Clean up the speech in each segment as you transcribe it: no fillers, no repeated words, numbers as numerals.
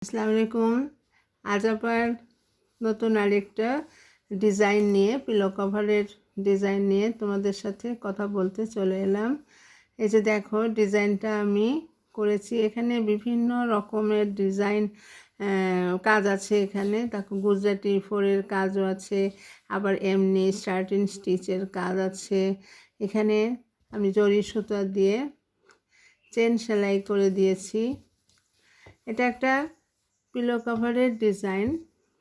আসসালামু আলাইকুম। আজ আবার নতুন আরেকটা ডিজাইন নিয়ে, পিলো কভারের ডিজাইন নিয়ে তোমাদের সাথে কথা বলতে চলে এলাম। এই যে দেখো, ডিজাইনটা আমি করেছি। এখানে বিভিন্ন রকমের ডিজাইন কাজ আছে। এখানে দেখো, গুজরাটি ফোরের কাজও আছে, আবার এমনি স্টার্টিং স্টিচের কাজ আছে। এখানে আমি জরি সুতা দিয়ে চেন সেলাই করে দিয়েছি। এটা একটা পিলো কভারের ডিজাইন।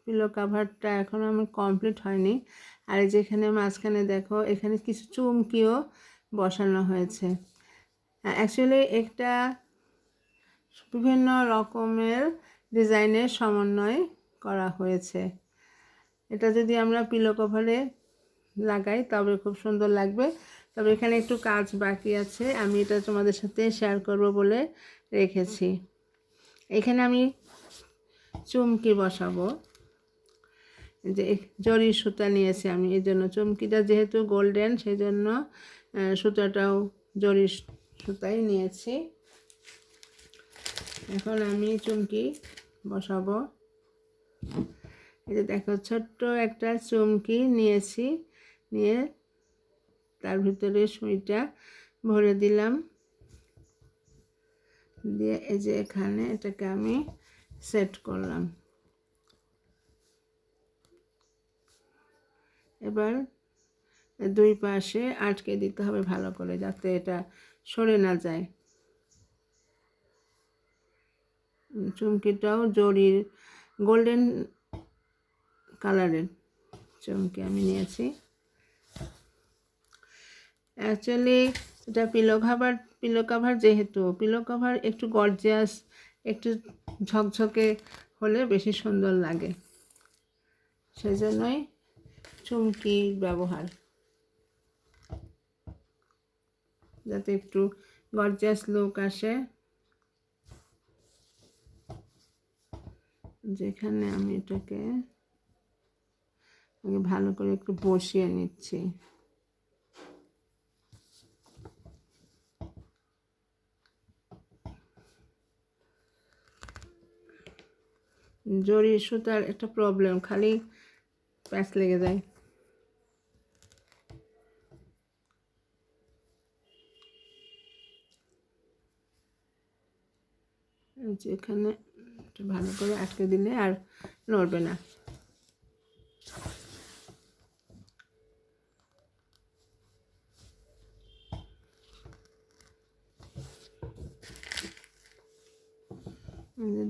পিলো কভারটা এখনও আমার কমপ্লিট হয়নি। আর যেখানে মাঝখানে দেখো, এখানে কিছু চুমকিও বসানো হয়েছে। অ্যাকচুয়ালি একটা বিভিন্ন রকমের ডিজাইনের সমন্বয় করা হয়েছে। এটা যদি আমরা পিলো কভারে লাগাই তবে খুব সুন্দর লাগবে। তবে এখানে একটু কাজ বাকি আছে, আমি এটা তোমাদের সাথে শেয়ার করব বলে রেখেছি। এখানে আমি চুমকি বসাবো। যে জরি সুতা নিয়েছি আমি, এই জন্য চুমকিটা যেহেতু গোল্ডেন, সেই জন্য সুতাটাও জরি সুতাই নিয়েছি। এখন আমি চুমকি বসাবো। এই যে দেখো, ছোট্ট একটা চুমকি নিয়েছি, নিয়ে তার ভিতরে সুইটা ভরে দিলাম, দিয়ে এই যে এখানে এটাকে আমি সেট করলাম। এবার দুই পাশে আটকে দিতে হবে ভালো করে, যাতে এটা সরে না যায়। চুমকিটাও জরির গোল্ডেন কালারের চুমকি আমি নিয়েছি। অ্যাকচুয়ালি এটা পিলো কভার যেহেতু, পিলো কভার একটু গর্জিয়াস, একটু ঝকঝকে হলে বেশি সুন্দর লাগে, সেজন্যই চুমকি ব্যবহার, যাতে একটু গর্জিয়াস লুক আসে। যেখানে আমি এটাকে ভালো করে একটু বসিয়ে নিচ্ছি। জরি সুতার একটা প্রবলেম, খালি প্যাচ লেগে যায়। যেখানে ভালো করে আটকে দিলে আর নড়বে না।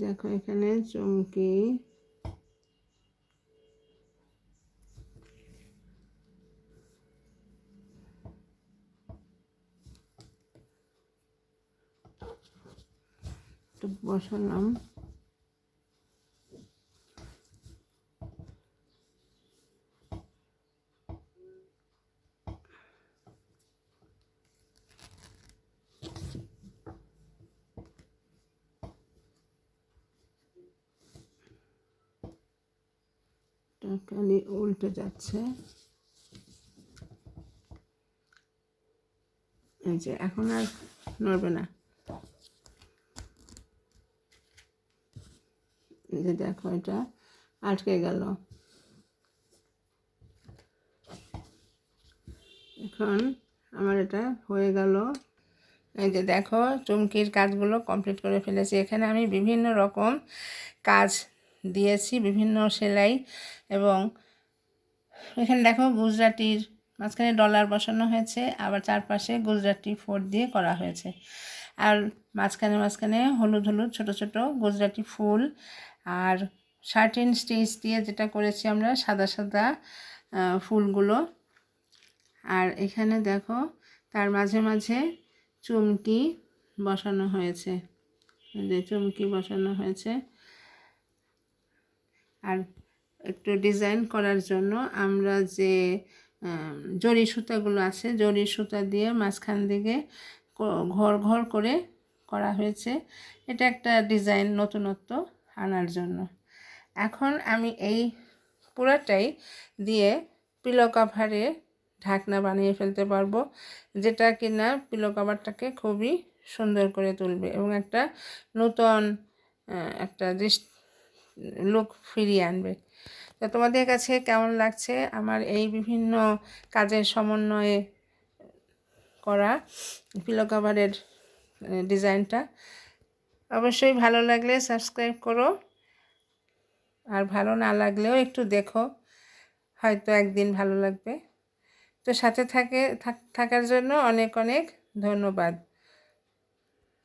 দেখো, এখানে চুমকি বসালাম। খালি উল্টে যাচ্ছে। এই যে এখন আর নড়বে না। এই যে দেখো, এটা আটকে গেল। এখন আমার এটা হয়ে গেল। এই যে দেখো, চুমকির কাজগুলো কমপ্লিট করে ফেলেছি। এখানে আমি বিভিন্ন রকম কাজ দিয়েছি, বিভিন্ন সেলাই, এবং এখানে দেখো গুজরাটির মাঝখানে ডলার বসানো হয়েছে, আবার চারপাশে গুজরাটি ফোর দিয়ে করা হয়েছে। আর মাঝখানে হলুদ হলুদ ছোট ছোট গুজরাটি ফুল, আর শার্টিন স্টিচ দিয়ে যেটা করেছি আমরা, সাদা সাদা ফুলগুলো। আর এখানে দেখো, তার মাঝে মাঝে চুমকি বসানো হয়েছে, যে চুমকি বসানো হয়েছে। আর একটু ডিজাইন করার জন্য আমরা যে জরি সুতাগুলো আছে, জরি সুতা দিয়ে মাঝখান দিকে ঘর ঘর করে করা হয়েছে। এটা একটা ডিজাইন নতুনত্ব আনার জন্য। এখন আমি এই পুরাটাই দিয়ে পিলো কভারে ঢাকনা বানিয়ে ফেলতে পারবো, যেটা কিনা পিলো কভারটাকে খুবই সুন্দর করে তুলবে এবং একটা নতুন একটা লুক ফিরিয়ে আনবে। তো তোমাদের কাছে কেমন লাগছে আমার এই বিভিন্ন কাজের সমন্বয়ে করা পিলো কভারের ডিজাইনটা? অবশ্যই ভালো লাগলে সাবস্ক্রাইব করো, আর ভালো না লাগলেও একটু দেখো, হয়তো একদিন ভালো লাগবে। তো সাথে থাকার জন্য অনেক অনেক ধন্যবাদ।